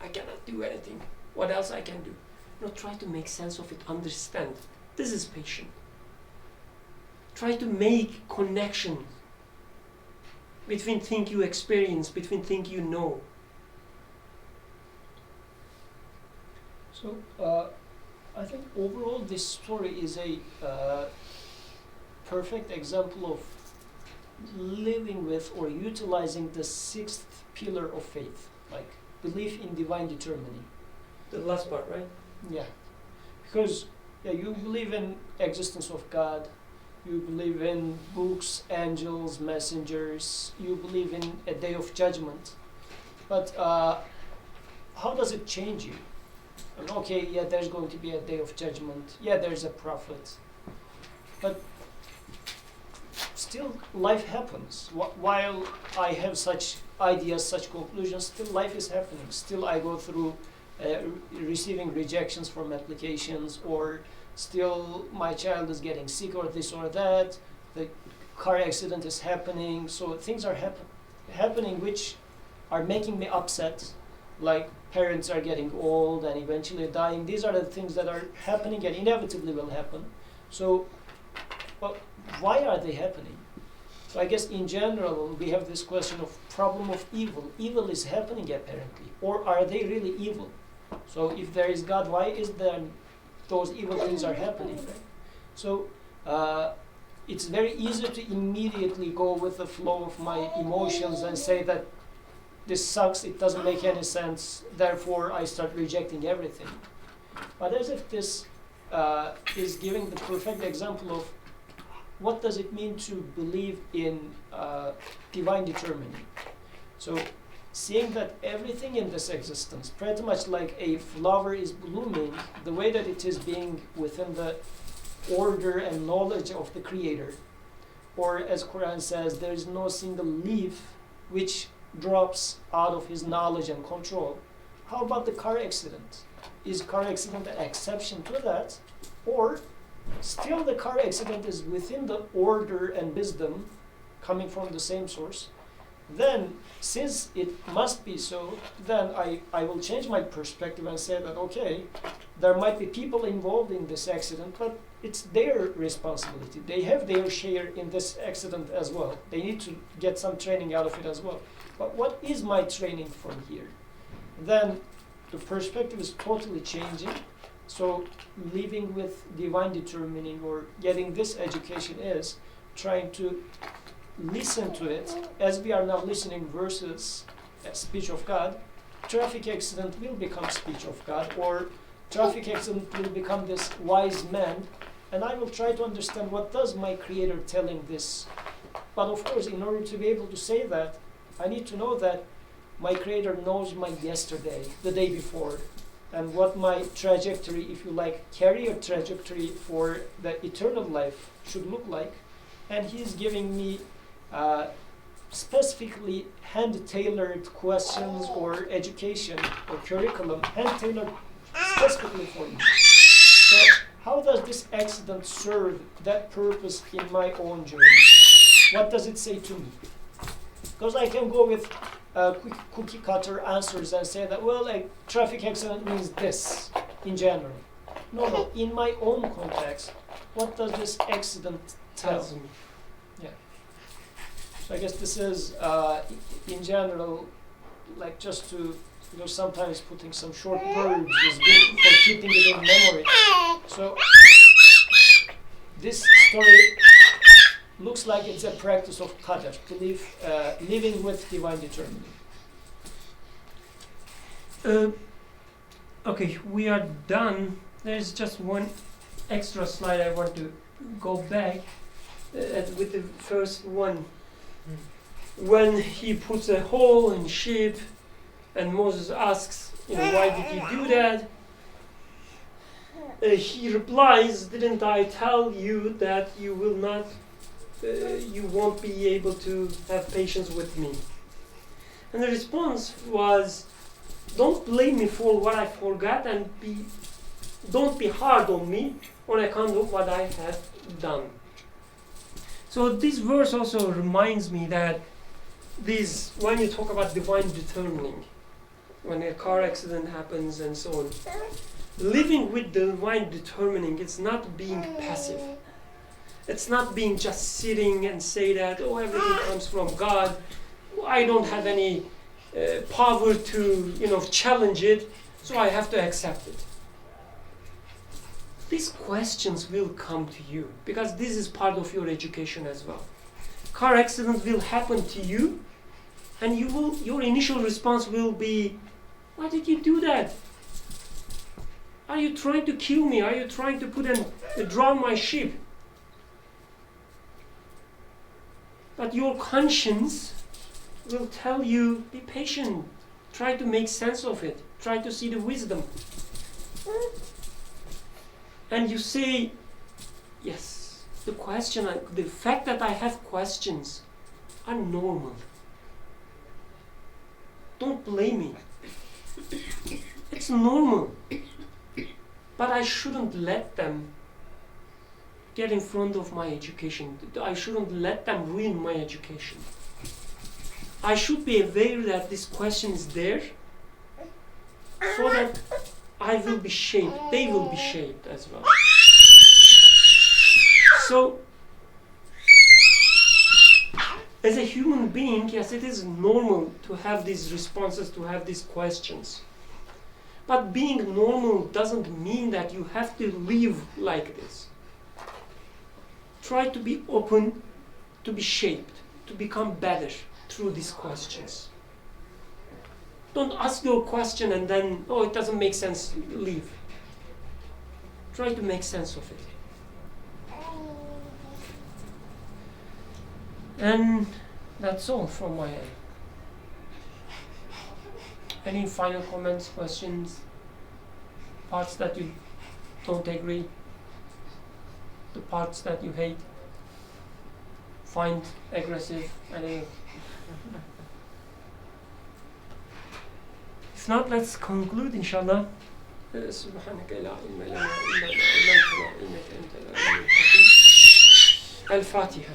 S1: I cannot do anything. What else I can do? No, try to make sense of it, understand. This is patient. Try to make connection between things you experience, between things you know.
S2: So, I think overall this story is a perfect example of living with or utilizing the sixth pillar of faith, like belief in divine determining.
S1: The last part, right?
S2: Yeah, because you believe in existence of God, you believe in books, angels, messengers, you believe in a day of judgment, but how does it change you? I mean, okay, yeah, there's going to be a day of judgment, yeah, there's a prophet, but still life happens. While I have such ideas, such conclusions, still life is happening. Still I go through receiving rejections from applications, or still my child is getting sick or this or that, the car accident is happening, so things are happening which are making me upset, like parents are getting old and eventually dying. These are the things that are happening and inevitably will happen. So, but why are they happening? So I guess in general we have this question of problem of evil. Evil is happening apparently, or are they really evil? So if there is God, why is there those evil things are happening? Right? So it's very easy to immediately go with the flow of my emotions and say that this sucks, it doesn't make any sense, therefore I start rejecting everything. But as if this is giving the perfect example of what does it mean to believe in divine determining. So seeing that everything in this existence, pretty much like a flower is blooming, the way that it is being within the order and knowledge of the Creator, or as Qur'an says, there is no single leaf which drops out of His knowledge and control. How about the car accident? Is car accident an exception to that, or still the car accident is within the order and wisdom coming from the same source? Then, since it must be so, then I will change my perspective and say that, okay, there might be people involved in this accident, but it's their responsibility. They have their share in this accident as well. They need to get some training out of it as well. But what is my training from here? Then the perspective is totally changing. So living with divine determining or getting this education is trying to listen to it as we are now listening versus speech of God. Traffic accident will become speech of God, or traffic accident will become this wise man, and I will try to understand what does my Creator telling this. But of course, in order to be able to say that, I need to know that my Creator knows my yesterday, the day before, and what my trajectory, if you like, career trajectory for the eternal life should look like. And He is giving me specifically hand-tailored questions or education or curriculum, hand-tailored specifically for me. So how does this accident serve that purpose in my own journey? What does it say to me? Because I can go with quick cookie-cutter answers and say that, well, a traffic accident means this in general. No, in my own context, what does this accident tell me? Yeah. So I guess this is, in general, like just to, sometimes putting some short words is good for keeping it in memory. So this story looks like it's a practice of Qadr, to live, living with divine determining.
S1: Okay, we are done. There's just one extra slide I want to go back with the first one. When he puts a hole in sheep and Moses asks, why did you do that? He replies, didn't I tell you that you will not, you won't be able to have patience with me? And the response was, don't blame me for what I forgot and don't be hard on me on account of what I have done. So this verse also reminds me that when you talk about divine determining, when a car accident happens and so on, living with divine determining, it's not being passive. It's not being just sitting and say that, oh, everything comes from God. I don't have any power to, challenge it, so I have to accept it. These questions will come to you because this is part of your education as well. Car accident will happen to you, and your initial response will be, why did you do that? Are you trying to kill me? Are you trying to drown my sheep? But your conscience will tell you, be patient. Try to make sense of it. Try to see the wisdom. And you say, yes, the fact that I have questions are normal. Don't blame me. It's normal. But I shouldn't let them get in front of my education. I shouldn't let them ruin my education. I should be aware that this question is there so that I will be shaped, they will be shaped as well. So, as a human being, yes, it is normal to have these responses, to have these questions. But being normal doesn't mean that you have to live like this. Try to be open, to be shaped, to become better through these questions. Don't ask your question and then, oh, it doesn't make sense, leave. Try to make sense of it. And that's all from my end. Any final comments, questions, parts that you don't agree, the parts that you hate, find aggressive, any? If not, let's conclude, inshallah. سبحانك لا علم لنا إلا ما علمتنا إنك أنت العليم الحكيم. الفاتحة.